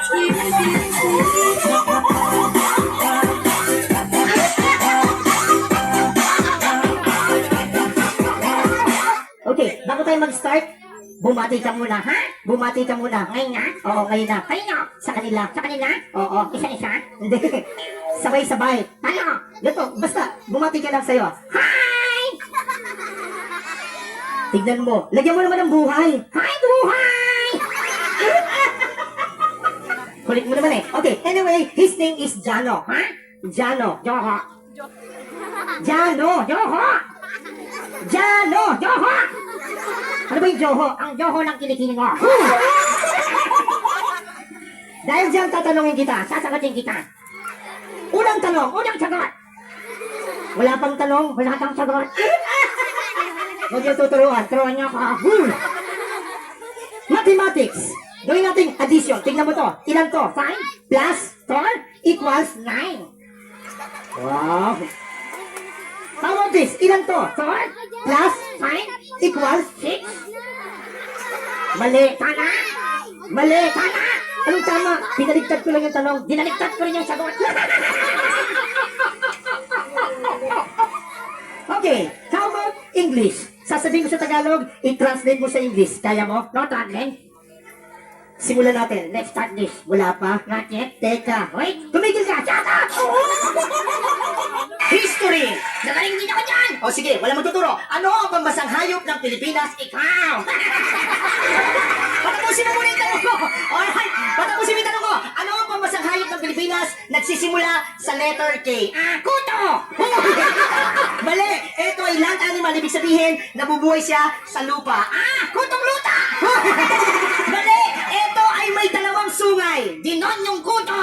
Okay, bago tayo mag-start, bumati ka muna, ha? Bumati ka muna. Ngayon na? Oo, ngayon na. Kanino? Sa kanila. Sa kanila? Oo, isa-isa? Hindi. Sabay-sabay. Tayo! Ganito, basta, bumati ka lang sa'yo. Hi! Tignan mo. Lagyan mo naman ng buhay. Hi, buhay! Kulit mo naman eh. Okay, anyway, his name is Jano. Ha? Jano. Joho. Jano. Joho. Jano. Joho. Ano ba yung Joho? Ang Joho ng kilikili mo. Dahil dyan tatanungin kita, sasagutin kita. Unang tanong, unang sagot. Wala pang tanong, wala pang sagot. Huwag yung tuturuan, turuan niyo ako. Mathematics. Gawin natin addition. Tingnan mo to. Ilan to? 5 plus 4 equals 9. Wow. How about this? Ilan to? 4 plus 5 equals 6. Mali. Tama. Mali. Tama. Anong tama? Pinaligtad ko lang yung tanong. Dinaligtad ko rin yung sagot. Okay. How about English? Sasabihin ko sa Tagalog, i-translate mo sa English. Kaya mo? No, translate? Simulan natin. Let's start this. Wala pa? Not yet? Teka. Wait! Tumigil ka! Shut up! History! Nagaling din ako dyan! O sige, wala magtuturo. Ano ang pambasang hayop ng Pilipinas? Ikaw! Patapusin mo muna yung tanong ko! Alright! Patapusin mo yung tanong ko! Ano ang pambasang hayop ng Pilipinas nagsisimula sa letter K? Kuto! Mali! Ito ay land animal. Ibig sabihin, nabubuhay siya sa lupa. Kutong luta! Mali! Ito ay may dalawang sungay. Dinon yung kuto!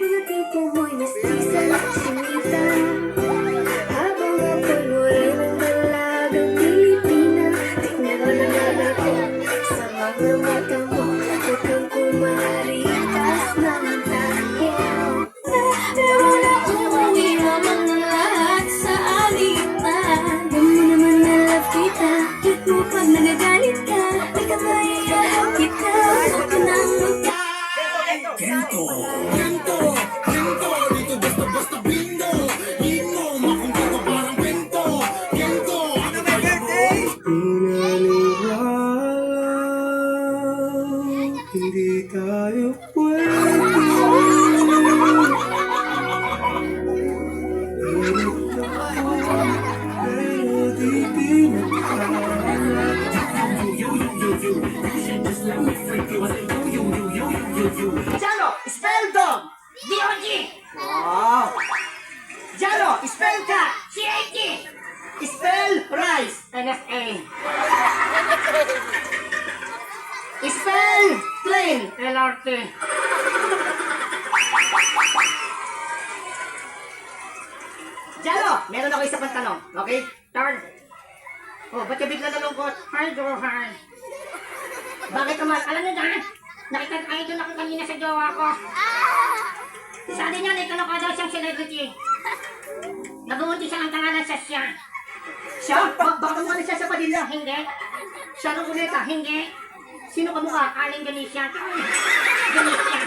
Mga tipo mo'y mestiza at sinita, habang ako'y muray ng dalagang Pilipina. Tingnan mo na natin sa mga mata mo, huwag kang kumaritas ng tayo. Wala umuwi naman ng lahat sa alitan. Alam mo naman na love kita, cute mo pag nagagalit ka. May kamayayahan kita, huwag ka nang magka. Kento, dito basta bingo. Himo, makunta ka parang kwento. Kento, ano may birthday? Hindi tayo pwede. Pero di pinagkalat. Jano, spell dog! D-O-G! Wow! Jano, spell cat! C-A-T! Spell rice! N-F-A! Spell train! L-R-T! Jano, meron ako isa pang tanong. Okay? Turn. Oh, ba't ka bigla nalungkot? Hi, Johan. Bakit naman? Alam niyo dyan? Nakita-idol ako kanina sa jowa ko. Sabi niya, nagtanong daw siyang celebrity. Nag-umunti siya ng tangalan sa siya. Siya? Baka mukha na siya sa Padilla? Hindi. Siya nung ulita? Hindi. Sino ka mukha? Aling Ganesha. Ganesha.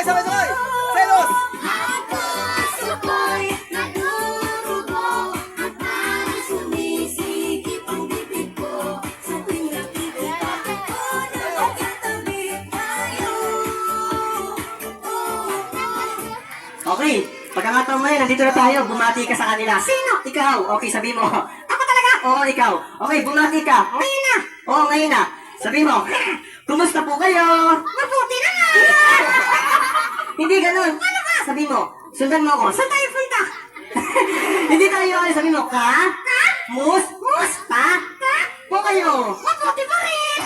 Sabay! Selos! Okay, pagkakataon mo nandito na tayo, bumati ka sa kanila. Sino? Ikaw. Okay, sabi mo. Ako talaga? Oo, ikaw. Okay, bumati ka. Ngayon na. Oo, ngayon na. Sabi mo, kumusta po kayo? Mabuti na nga! Hindi ganun. Ano ka? Sabi mo, sundan mo ako. Saan tayo punta? Hindi tayo ano, sabi mo, ka? Ka? Mus? Mus? Pa? Ka? Po kayo. Mabuti pa rin.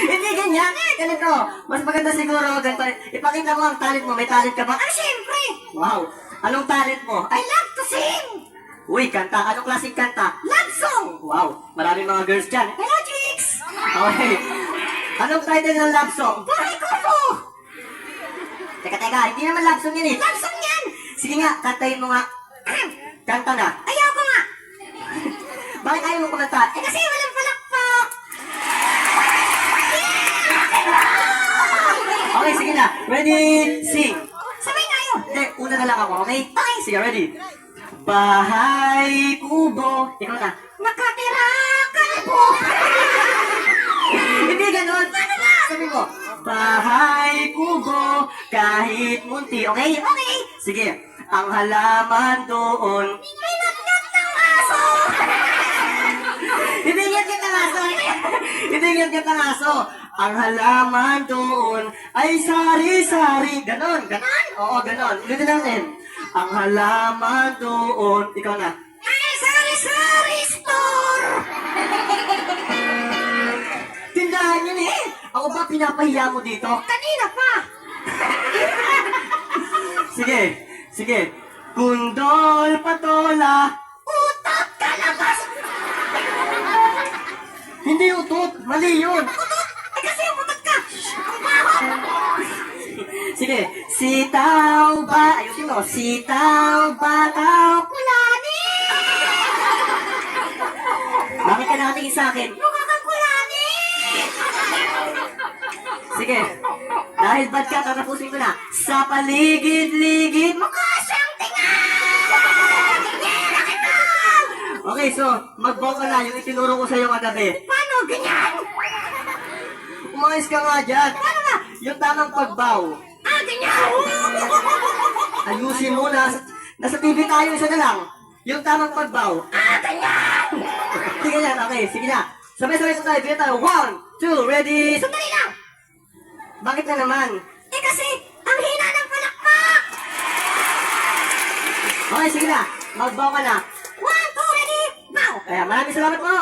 Hindi ganyan. Ganito. Mas maganda siguro ganito. Ipakita mo ang talent mo. May talent ka ba? Ah, syempre. Wow. Anong talent mo? I love to sing. Uy, kanta. Anong klaseng kanta? Love song. Wow. Maraming mga girls dyan. Hello, chicks. Okay. Anong title ng love song? Buhay ko po. Teka. Hindi naman love song yan eh. Love song yan. Sige nga, kantahin mo nga. Kanta na. Ayoko nga. Bakit ayaw mo kumanta? Eh kasi walang palakpak. Okay, sige na. Ready, sing. Sabay tayo. Hindi, una na lang ako, okay? Okay. Sige, ready. Bahay kubo. Ikaw na. Nakatira kalbo. Hindi ganun. Paano ba? Sabi mo, bahay kubo, kahit munti. Okay? Okay. Sige. Ang halaman doon. May nagnat ng aso. Hindi ngat ng aso. Hindi ngat ng aso. Ang halaman doon ay sari-sari. Ganon. Ganon? Oo, ganon. Ulitin natin. Ang halaman doon. Ikaw na. Ay, sari-sari store. Tindahan yun eh. Ako ba pinapahiya mo dito? Kanina pa. Sige. Kundol, patola. Utot, kalabas. Hindi utot. Mali yun. Utot? Eh kasi utot ka. Sige. Sitaw ba? Ayusin mo. Sitaw, bataw, kulani. Bakit ka nakatingin sa akin? Mukha kang kulani. Sige. Dahil bad ka, tatapusin ko na. Sa paligid-ligid, mukha siyang tingan! Okay, so, mag-bow ka na yung itinuro ko sa'yo kagabi. Paano? Ganyan? Umayos ka nga dyan. Paano nga? Yung tamang pag-bow. Ah, ganyan! Ayusin mo na. Nasa TV tayo, isa na lang. Yung tamang pag-bow. Ah, ganyan! Sige yan, okay. Sige na. Sabay-sabay sa tayo. Bigyan tayo. 1, 2, ready? Sandali lang! Bakit na naman? Eh kasi, ang hina ng palakpak! Okay, sige na. Mag-bow ka na. 1, 2, ready, bow! Kaya maraming salamat po!